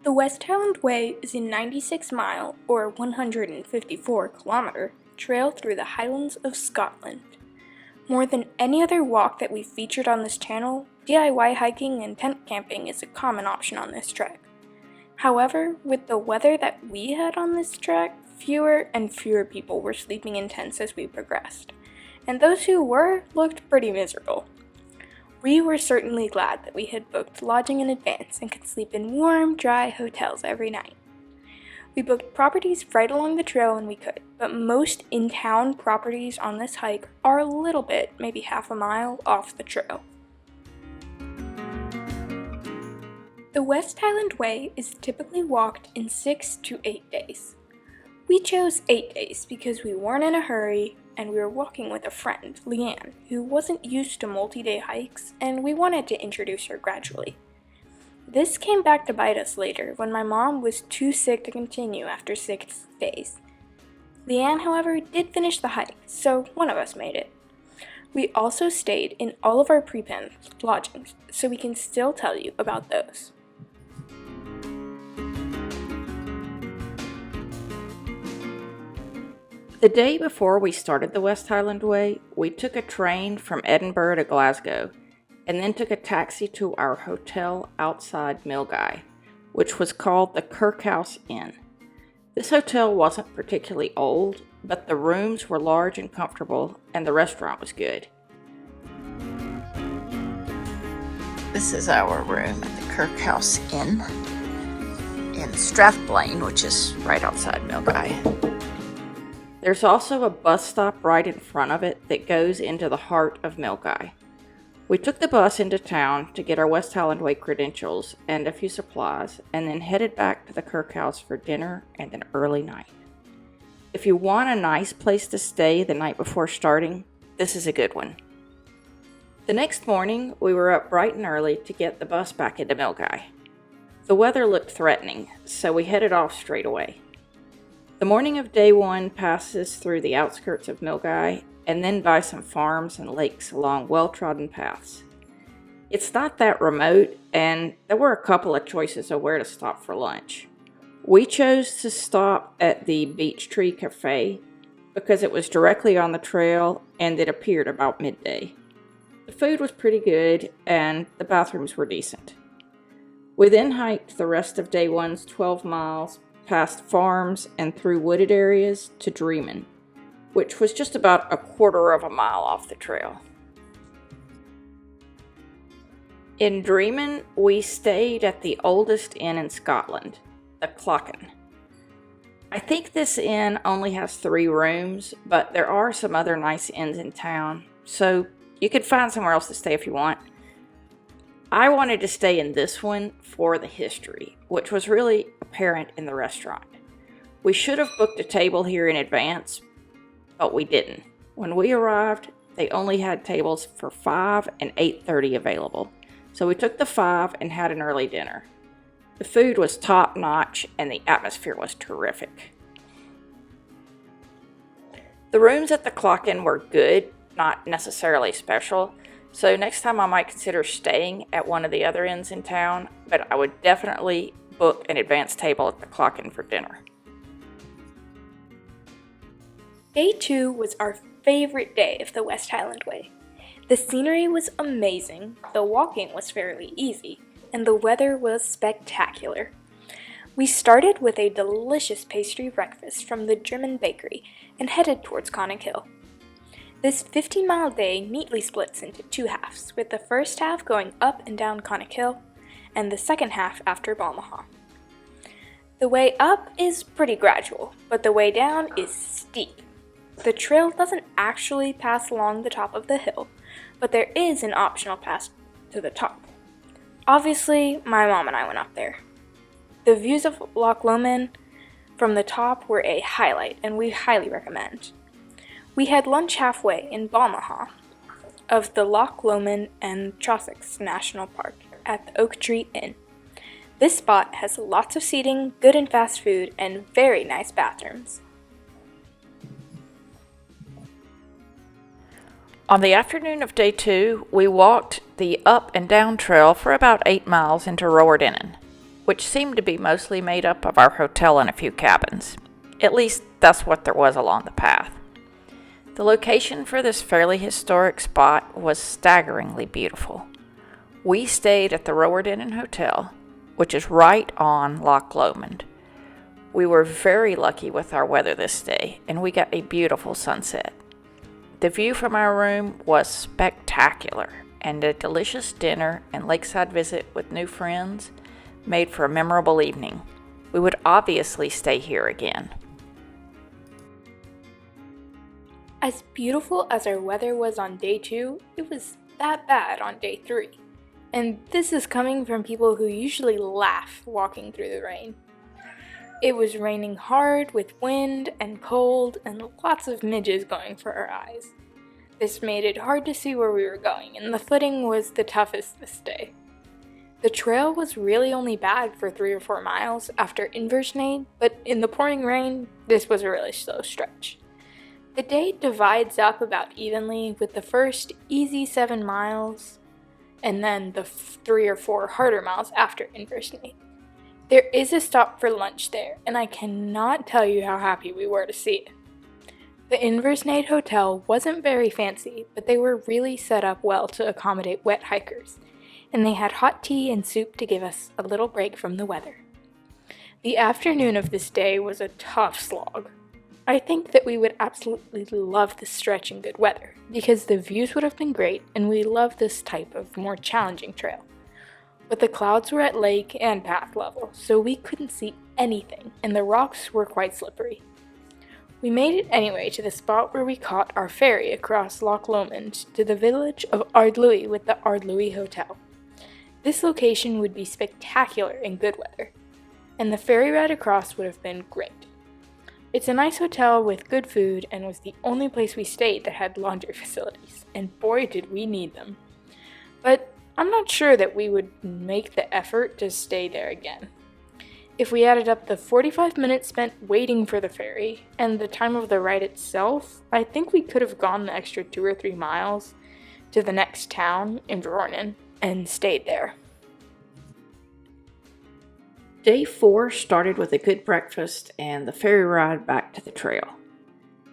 The West Highland Way is a 96-mile, or 154-kilometer, trail through the Highlands of Scotland. More than any other walk that we've featured on this channel, DIY hiking and tent camping is a common option on this trek. However, with the weather that we had on this trek, fewer and fewer people were sleeping in tents as we progressed, and those who were looked pretty miserable. We were certainly glad that we had booked lodging in advance and could sleep in warm, dry hotels every night. We booked properties right along the trail when we could, but most in-town properties on this hike are a little bit, maybe half a mile, off the trail. The West Highland Way is typically walked in 6 to 8 days. We chose 8 days because we weren't in a hurry and we were walking with a friend, Leanne, who wasn't used to multi-day hikes, and we wanted to introduce her gradually. This came back to bite us later when my mom was too sick to continue after 6 days. Leanne, however, did finish the hike, so one of us made it. We also stayed in all of our pre-planned lodgings, so we can still tell you about those. The day before we started the West Highland Way, we took a train from Edinburgh to Glasgow, and then took a taxi to our hotel outside Milngavie, which was called the Kirkhouse Inn. This hotel wasn't particularly old, but the rooms were large and comfortable, and the restaurant was good. This is our room at the Kirkhouse Inn in Strathblane, which is right outside Milngavie. There's also a bus stop right in front of it that goes into the heart of Milngavie. We took the bus into town to get our West Highland Way credentials and a few supplies, and then headed back to the Kirkhouse for dinner and an early night. If you want a nice place to stay the night before starting, this is a good one. The next morning, we were up bright and early to get the bus back into Milngavie. The weather looked threatening, so we headed off straight away. The morning of day one passes through the outskirts of Milngavie and then by some farms and lakes along well-trodden paths. It's not that remote, and there were a couple of choices of where to stop for lunch. We chose to stop at the Beech Tree Cafe because it was directly on the trail and it appeared about midday. The food was pretty good and the bathrooms were decent. We then hiked the rest of day one's 12 miles past farms and through wooded areas to Dreamin, which was just about a quarter of a mile off the trail. In Dreamin, we stayed at the oldest inn in Scotland, the Clocken. I think this inn only has 3 rooms, but there are some other nice inns in town, so you could find somewhere else to stay if you want. I wanted to stay in this one for the history, which was really apparent in the restaurant. We should have booked a table here in advance, but we didn't. When we arrived, they only had tables for 5 and 8:30 available, so we took the 5 and had an early dinner. The food was top-notch and the atmosphere was terrific. The rooms at the Clocken were good, not necessarily special, so next time I might consider staying at one of the other inns in town, but I would definitely book an advanced table at the Clocken for dinner. Day 2 was our favorite day of the West Highland Way. The scenery was amazing, the walking was fairly easy, and the weather was spectacular. We started with a delicious pastry breakfast from the German bakery and headed towards Connick Hill. This 15-mile day neatly splits into 2 halves, with the first half going up and down Connick Hill, and the second half after Balmaha. The way up is pretty gradual, but the way down is steep. The trail doesn't actually pass along the top of the hill, but there is an optional pass to the top. Obviously, my mom and I went up there. The views of Loch Lomond from the top were a highlight, and we highly recommend. We had lunch halfway in Balmaha of the Loch Lomond and Trossachs National Park at the Oak Tree Inn. This spot has lots of seating, good and fast food, and very nice bathrooms. On the afternoon of day 2, we walked the up and down trail for about 8 miles into Rowardennan, which seemed to be mostly made up of our hotel and a few cabins. At least that's what there was along the path. The location for this fairly historic spot was staggeringly beautiful. We stayed at the Rowan Inn Hotel, which is right on Loch Lomond. We were very lucky with our weather this day, and we got a beautiful sunset. The view from our room was spectacular, and a delicious dinner and lakeside visit with new friends made for a memorable evening. We would obviously stay here again. As beautiful as our weather was on day 2, it was that bad on day 3. And this is coming from people who usually laugh walking through the rain. It was raining hard with wind and cold and lots of midges going for our eyes. This made it hard to see where we were going, and the footing was the toughest this day. The trail was really only bad for 3 or 4 miles after Inversnaid, but in the pouring rain, this was a really slow stretch. The day divides up about evenly with the first easy 7 miles and then the 3 or 4 harder miles after Inversnaid. There is a stop for lunch there, and I cannot tell you how happy we were to see it. The Inversnaid Hotel wasn't very fancy, but they were really set up well to accommodate wet hikers, and they had hot tea and soup to give us a little break from the weather. The afternoon of this day was a tough slog. I think that we would absolutely love the stretch in good weather, because the views would have been great, and we love this type of more challenging trail. But the clouds were at lake and path level, so we couldn't see anything, and the rocks were quite slippery. We made it anyway to the spot where we caught our ferry across Loch Lomond to the village of Ardluy with the Ardluy Hotel. This location would be spectacular in good weather, and the ferry ride across would have been great. It's a nice hotel with good food and was the only place we stayed that had laundry facilities, and boy did we need them. But I'm not sure that we would make the effort to stay there again. If we added up the 45 minutes spent waiting for the ferry and the time of the ride itself, I think we could have gone the extra 2 or 3 miles to the next town, Inverornan, and stayed there. Day 4 started with a good breakfast and the ferry ride back to the trail.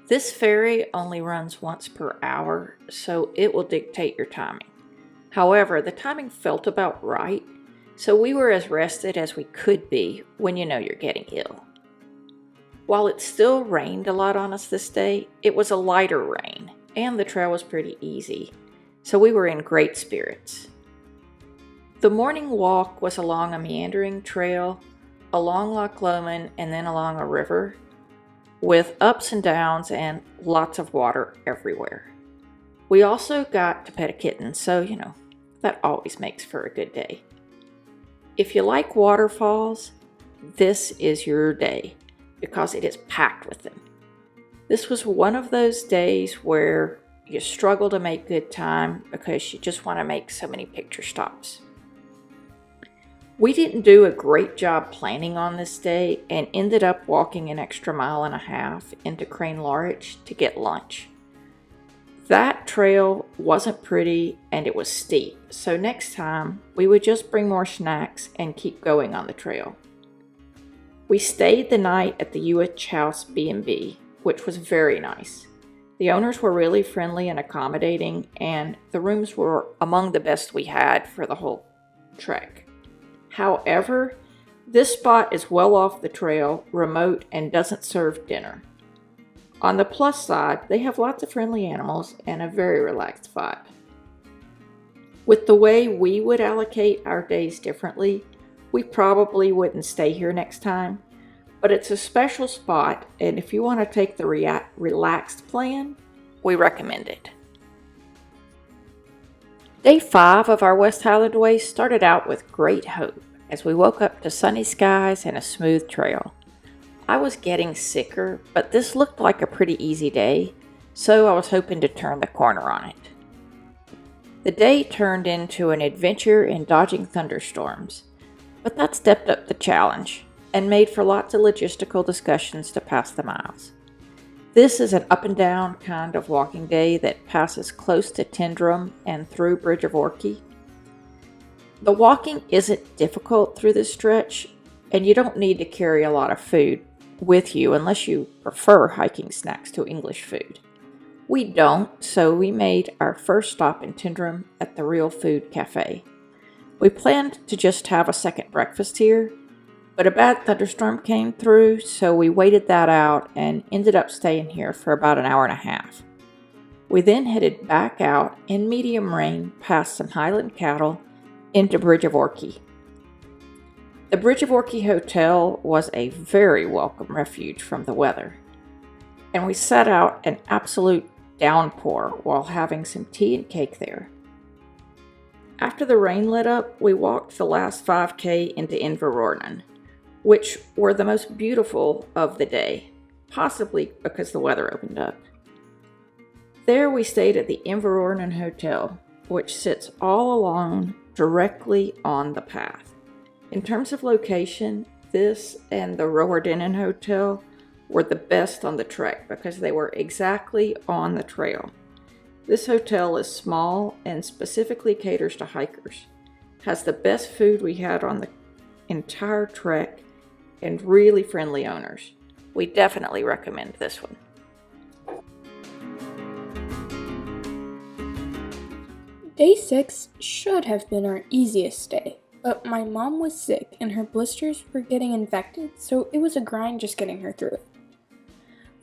This ferry only runs once per hour, so it will dictate your timing. However, the timing felt about right, so we were as rested as we could be when you know you're getting ill. While it still rained a lot on us this day, it was a lighter rain, and the trail was pretty easy, so we were in great spirits. The morning walk was along a meandering trail, along Loch Lomond, and then along a river, with ups and downs and lots of water everywhere. We also got to pet a kitten, so that always makes for a good day. If you like waterfalls, this is your day because it is packed with them. This was one of those days where you struggle to make good time because you just want to make so many picture stops. We didn't do a great job planning on this day and ended up walking an extra 1.5 miles into Crane Lorich to get lunch. That trail wasn't pretty and it was steep, so next time we would just bring more snacks and keep going on the trail. We stayed the night at the UH House B&B, which was very nice. The owners were really friendly and accommodating, and the rooms were among the best we had for the whole trek. However, this spot is well off the trail, remote, and doesn't serve dinner. On the plus side, they have lots of friendly animals and a very relaxed vibe. With the way we would allocate our days differently, we probably wouldn't stay here next time, but it's a special spot, and if you want to take the relaxed plan, we recommend it. Day 5 of our West Highland Way started out with great hope as we woke up to sunny skies and a smooth trail. I was getting sicker, but this looked like a pretty easy day, so I was hoping to turn the corner on it. The day turned into an adventure in dodging thunderstorms, but that stepped up the challenge and made for lots of logistical discussions to pass the miles. This is an up and down kind of walking day that passes close to Tyndrum and through Bridge of Orchy. The walking isn't difficult through this stretch, and you don't need to carry a lot of food with you unless you prefer hiking snacks to English food. We don't, so we made our first stop in Tyndrum at the Real Food Cafe. We planned to just have a second breakfast here, but a bad thunderstorm came through, so we waited that out and ended up staying here for about an hour and a half. We then headed back out in medium rain past some Highland cattle into Bridge of Orchy. The Bridge of Orchy Hotel was a very welcome refuge from the weather, and we sat out an absolute downpour while having some tea and cake there. After the rain let up, we walked the last 5K into Inverrornan, which were the most beautiful of the day, possibly because the weather opened up. There we stayed at the Inverrornan Hotel, which sits all along directly on the path. In terms of location, this and the Rowardennen Hotel were the best on the trek because they were exactly on the trail. This hotel is small and specifically caters to hikers, has the best food we had on the entire trek, and really friendly owners. We definitely recommend this one. Day 6 should have been our easiest day, but my mom was sick and her blisters were getting infected, so it was a grind just getting her through it.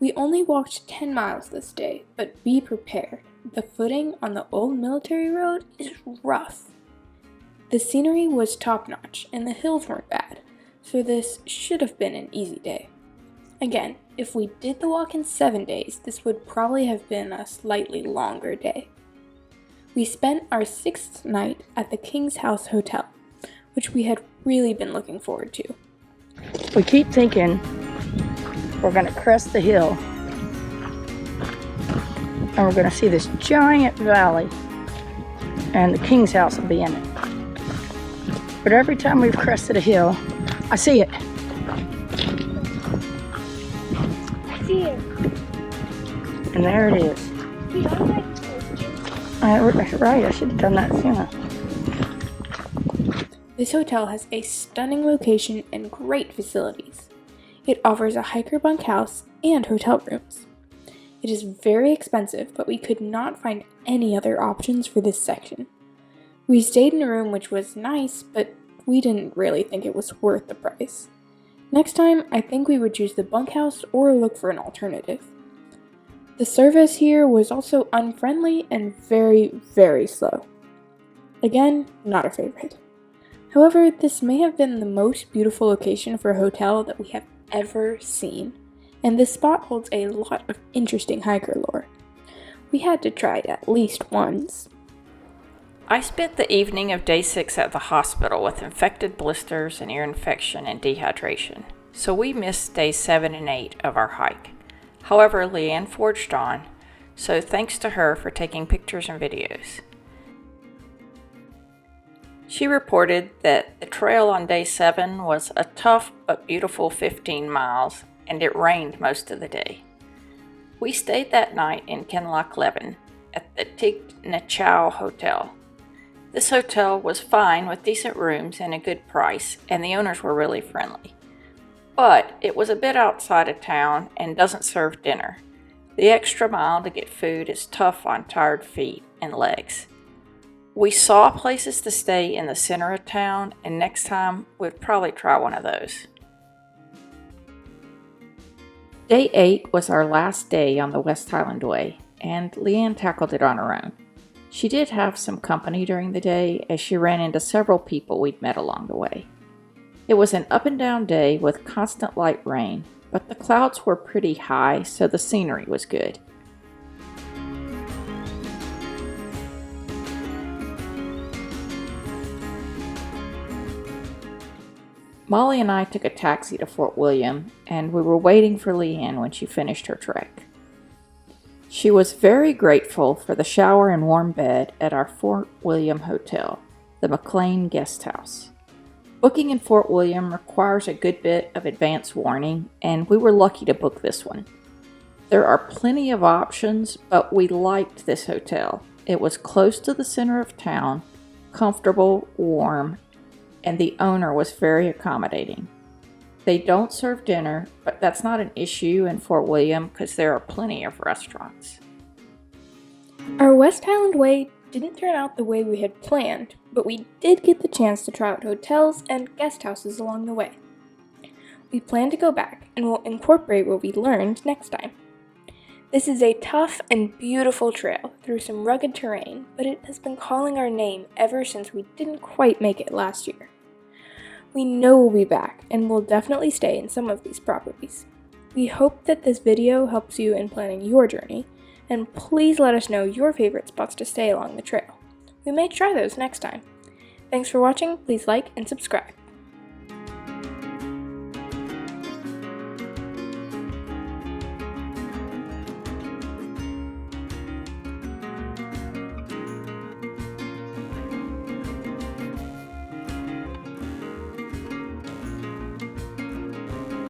We only walked 10 miles this day, but be prepared. The footing on the old military road is rough. The scenery was top-notch and the hills weren't bad, so this should have been an easy day. Again, if we did the walk in 7 days, this would probably have been a slightly longer day. We spent our 6th night at the King's House Hotel, which we had really been looking forward to. We keep thinking we're going to crest the hill and we're going to see this giant valley and the King's House will be in it. But every time we've crested a hill, I see it. I see it. And there it is. Right, I should have done that sooner. This hotel has a stunning location and great facilities. It offers a hiker bunkhouse and hotel rooms. It is very expensive, but we could not find any other options for this section. We stayed in a room which was nice, but we didn't really think it was worth the price. Next time, I think we would choose the bunkhouse or look for an alternative. The service here was also unfriendly and very, very slow. Again, not a favorite. However, this may have been the most beautiful location for a hotel that we have ever seen, and this spot holds a lot of interesting hiker lore. We had to try it at least once. I spent the evening of day 6 at the hospital with infected blisters and ear infection and dehydration, so we missed days 7 and 8 of our hike. However, Leanne forged on, so thanks to her for taking pictures and videos. She reported that the trail on day 7 was a tough but beautiful 15 miles, and it rained most of the day. We stayed that night in Kinlochleven at the Tig na Chow Hotel. This hotel was fine with decent rooms and a good price, and the owners were really friendly. But it was a bit outside of town and doesn't serve dinner. The extra mile to get food is tough on tired feet and legs. We saw places to stay in the center of town, and next time we'd probably try one of those. Day 8 was our last day on the West Highland Way, and Leanne tackled it on her own. She did have some company during the day as she ran into several people we'd met along the way. It was an up and down day with constant light rain, but the clouds were pretty high, so the scenery was good. Molly and I took a taxi to Fort William, and we were waiting for Leanne when she finished her trek. She was very grateful for the shower and warm bed at our Fort William hotel, the McLean Guest House. Booking in Fort William requires a good bit of advance warning, and we were lucky to book this one. There are plenty of options, but we liked this hotel. It was close to the center of town, comfortable, warm, and the owner was very accommodating. They don't serve dinner, but that's not an issue in Fort William because there are plenty of restaurants. Our West Highland Way didn't turn out the way we had planned, but we did get the chance to try out hotels and guest houses along the way. We plan to go back and will incorporate what we learned next time. This is a tough and beautiful trail through some rugged terrain, but it has been calling our name ever since we didn't quite make it last year. We know we'll be back and will definitely stay in some of these properties. We hope that this video helps you in planning your journey, and please let us know your favorite spots to stay along the trail. We may try those next time. Thanks for watching, please like and subscribe.